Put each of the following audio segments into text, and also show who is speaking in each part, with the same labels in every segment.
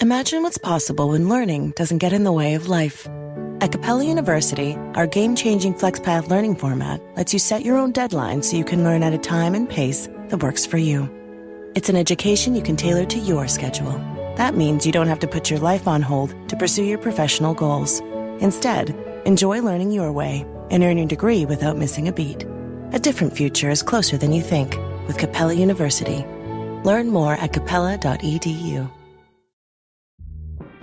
Speaker 1: Imagine what's possible when learning doesn't get in the way of life. At Capella University, our game-changing FlexPath learning format lets you set your own deadlines so you can learn at a time and pace that works for you. It's an education you can tailor to your schedule. That means you don't have to put your life on hold to pursue your professional goals. Instead, enjoy learning your way and earn your degree without missing a beat. A different future is closer than you think with Capella University. Learn more at capella.edu.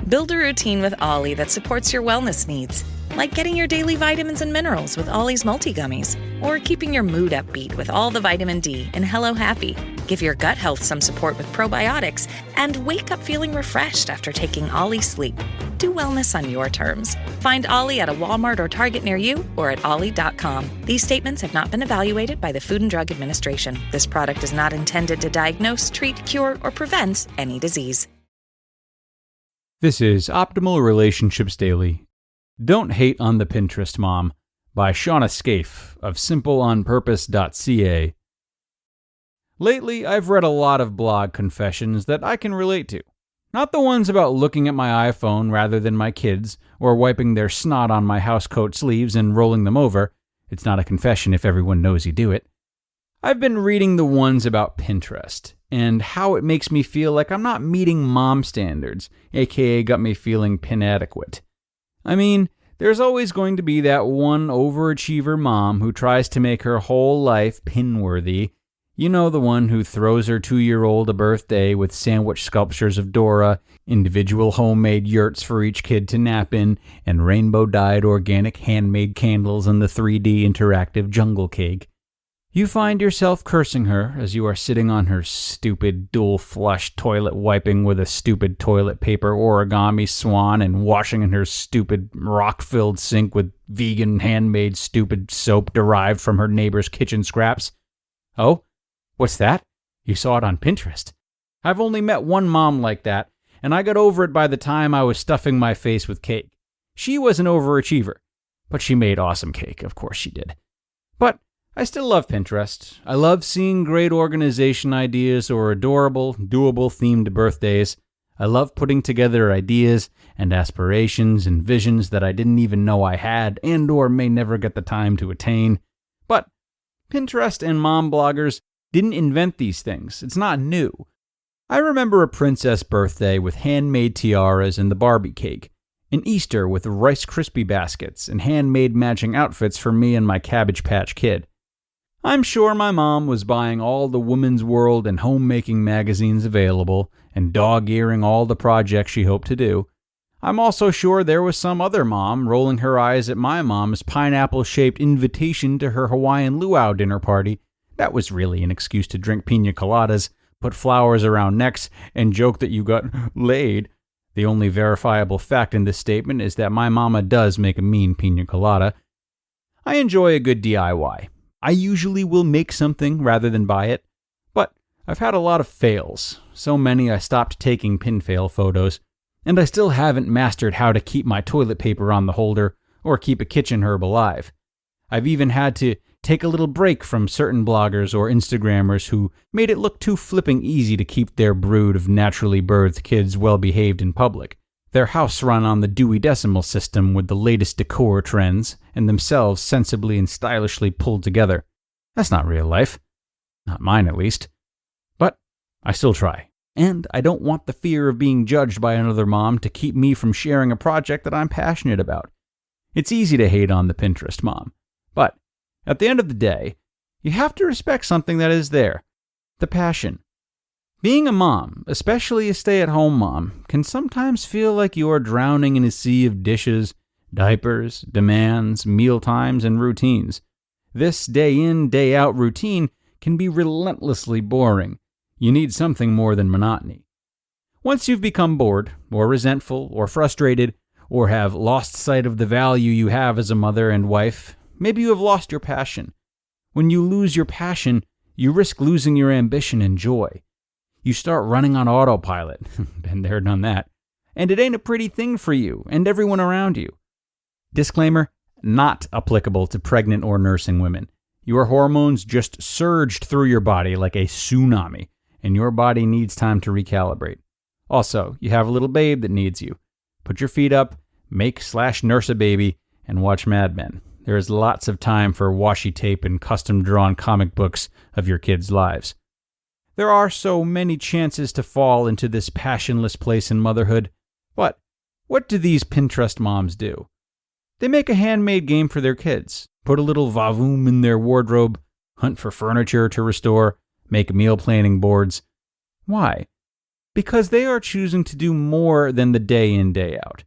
Speaker 2: Build a routine with Ollie that supports your wellness needs, like getting your daily vitamins and minerals with Ollie's multi-gummies, or keeping your mood upbeat with all the vitamin D in Hello Happy. Give your gut health some support with probiotics, and wake up feeling refreshed after taking Ollie Sleep. Do wellness on your terms. Find Ollie at a Walmart or Target near you or at ollie.com. These statements have not been evaluated by the Food and Drug Administration. This product is not intended to diagnose, treat, cure, or prevent any disease.
Speaker 3: This is Optimal Relationships Daily. Don't Hate on the Pinterest Mom by Shawna Scafe of simpleonpurpose.ca. Lately, I've read a lot of blog confessions that I can relate to. Not the ones about looking at my iPhone rather than my kids, or wiping their snot on my housecoat sleeves and rolling them over. It's not a confession if everyone knows you do it. I've been reading the ones about Pinterest, and how it makes me feel like I'm not meeting mom standards, aka got me feeling pinadequate. I mean, there's always going to be that one overachiever mom who tries to make her whole life pin-worthy. You know, the one who throws her 2-year-old a birthday with sandwich sculptures of Dora, individual homemade yurts for each kid to nap in, and rainbow-dyed organic handmade candles in the 3D interactive jungle cake. You find yourself cursing her as you are sitting on her stupid dual-flush toilet wiping with a stupid toilet paper origami swan and washing in her stupid rock-filled sink with vegan handmade stupid soap derived from her neighbor's kitchen scraps. Oh? What's that? You saw it on Pinterest. I've only met one mom like that, and I got over it by the time I was stuffing my face with cake. She was an overachiever, but she made awesome cake, of course she did. But I still love Pinterest. I love seeing great organization ideas or adorable, doable themed birthdays. I love putting together ideas and aspirations and visions that I didn't even know I had and or may never get the time to attain. But Pinterest and mom bloggers didn't invent these things. It's not new. I remember a princess birthday with handmade tiaras and the Barbie cake, an Easter with Rice Krispie baskets and handmade matching outfits for me and my Cabbage Patch Kid. I'm sure my mom was buying all the Women's World and homemaking magazines available and dog-earing all the projects she hoped to do. I'm also sure there was some other mom rolling her eyes at my mom's pineapple-shaped invitation to her Hawaiian luau dinner party. That was really an excuse to drink pina coladas, put flowers around necks, and joke that you got laid. The only verifiable fact in this statement is that my mama does make a mean pina colada. I enjoy a good DIY. I usually will make something rather than buy it, but I've had a lot of fails, so many I stopped taking pin-fail photos, and I still haven't mastered how to keep my toilet paper on the holder or keep a kitchen herb alive. I've even had to take a little break from certain bloggers or Instagrammers who made it look too flipping easy to keep their brood of naturally birthed kids well-behaved in public. Their house run on the Dewey Decimal System with the latest decor trends, and themselves sensibly and stylishly pulled together. That's not real life. Not mine, at least. But I still try. And I don't want the fear of being judged by another mom to keep me from sharing a project that I'm passionate about. It's easy to hate on the Pinterest mom. But at the end of the day, you have to respect something that is there. The passion. Being a mom, especially a stay-at-home mom, can sometimes feel like you are drowning in a sea of dishes, diapers, demands, meal times, and routines. This day-in, day-out routine can be relentlessly boring. You need something more than monotony. Once you've become bored, or resentful, or frustrated, or have lost sight of the value you have as a mother and wife, maybe you have lost your passion. When you lose your passion, you risk losing your ambition and joy. You start running on autopilot. Been there, done that. And it ain't a pretty thing for you and everyone around you. Disclaimer, not applicable to pregnant or nursing women. Your hormones just surged through your body like a tsunami, and your body needs time to recalibrate. Also, you have a little babe that needs you. Put your feet up, make/nurse a baby, and watch Mad Men. There is lots of time for washi tape and custom-drawn comic books of your kids' lives. There are so many chances to fall into this passionless place in motherhood, but what do these Pinterest moms do? They make a handmade game for their kids, put a little vavoom in their wardrobe, hunt for furniture to restore, make meal planning boards. Why? Because they are choosing to do more than the day in, day out.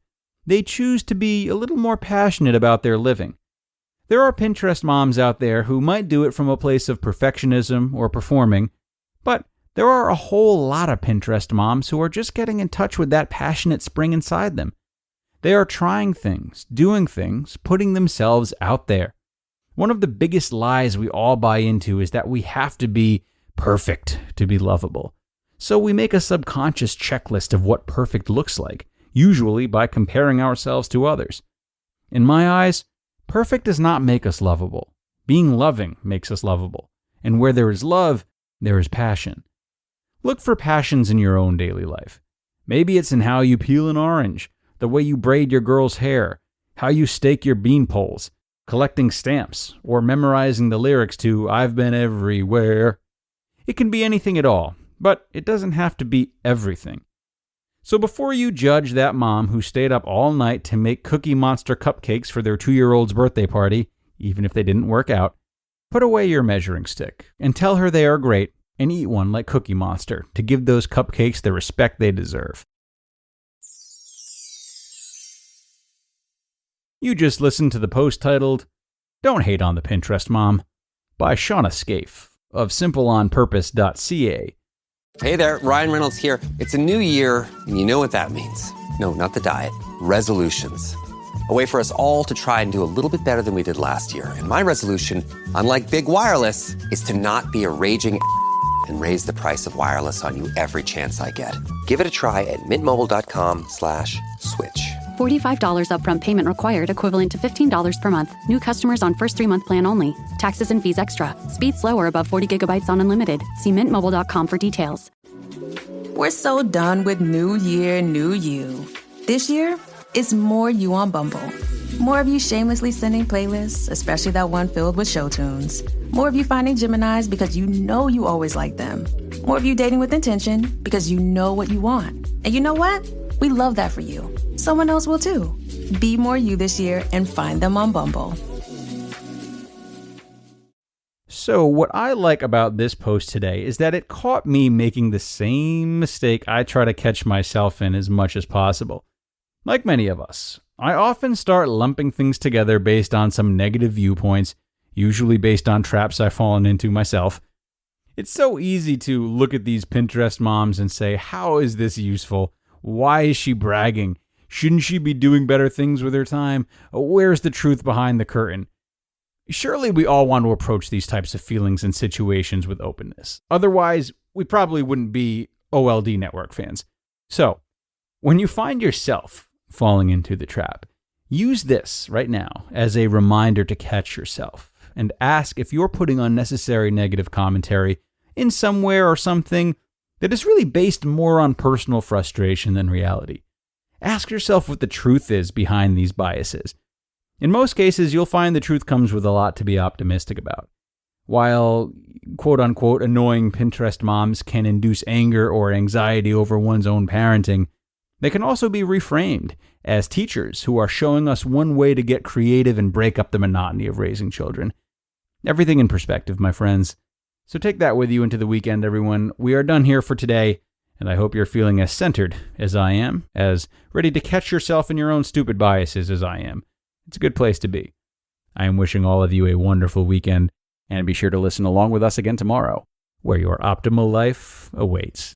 Speaker 3: They choose to be a little more passionate about their living. There are Pinterest moms out there who might do it from a place of perfectionism or performing, but there are a whole lot of Pinterest moms who are just getting in touch with that passionate spring inside them. They are trying things, doing things, putting themselves out there. One of the biggest lies we all buy into is that we have to be perfect to be lovable. So we make a subconscious checklist of what perfect looks like, usually by comparing ourselves to others. In my eyes, perfect does not make us lovable. Being loving makes us lovable. And where there is love, there is passion. Look for passions in your own daily life. Maybe it's in how you peel an orange, the way you braid your girl's hair, how you stake your beanpoles, collecting stamps, or memorizing the lyrics to I've Been Everywhere. It can be anything at all, but it doesn't have to be everything. So before you judge that mom who stayed up all night to make Cookie Monster cupcakes for their 2-year-old's birthday party, even if they didn't work out, put away your measuring stick and tell her they are great and eat one like Cookie Monster to give those cupcakes the respect they deserve. You just listened to the post titled, Don't Hate on the Pinterest Mom, by Shawna Scafe of simpleonpurpose.ca.
Speaker 4: Hey there, Ryan Reynolds here. It's a new year, and you know what that means. No, not the diet. Resolutions. A way for us all to try and do a little bit better than we did last year. And my resolution, unlike big wireless, is to not be a raging and raise the price of wireless on you every chance I get. Give it a try at mintmobile.com/switch.
Speaker 5: $45 upfront payment required, equivalent to $15 per month. New customers on first 3-month plan only. Taxes and fees extra. Speed slower above 40 gigabytes on unlimited. See mintmobile.com for details.
Speaker 6: We're so done with New Year, New You. This year, it's more you on Bumble. More of you shamelessly sending playlists, especially that one filled with show tunes. More of you finding Geminis because you know you always like them. More of you dating with intention because you know what you want. And you know what? We love that for you. Someone else will too. Be more you this year and find them on Bumble.
Speaker 3: So what I like about this post today is that it caught me making the same mistake I try to catch myself in as much as possible. Like many of us, I often start lumping things together based on some negative viewpoints, usually based on traps I've fallen into myself. It's so easy to look at these Pinterest moms and say, how is this useful? Why is she bragging? Shouldn't she be doing better things with her time? Where's the truth behind the curtain? Surely we all want to approach these types of feelings and situations with openness. Otherwise, we probably wouldn't be OLD Network fans. So, when you find yourself falling into the trap, use this right now as a reminder to catch yourself and ask if you're putting unnecessary negative commentary in somewhere or something that is really based more on personal frustration than reality. Ask yourself what the truth is behind these biases. In most cases, you'll find the truth comes with a lot to be optimistic about. While quote-unquote annoying Pinterest moms can induce anger or anxiety over one's own parenting, they can also be reframed as teachers who are showing us one way to get creative and break up the monotony of raising children. Everything in perspective, my friends. So take that with you into the weekend, everyone. We are done here for today, and I hope you're feeling as centered as I am, as ready to catch yourself in your own stupid biases as I am. It's a good place to be. I am wishing all of you a wonderful weekend, and be sure to listen along with us again tomorrow, where your optimal life awaits.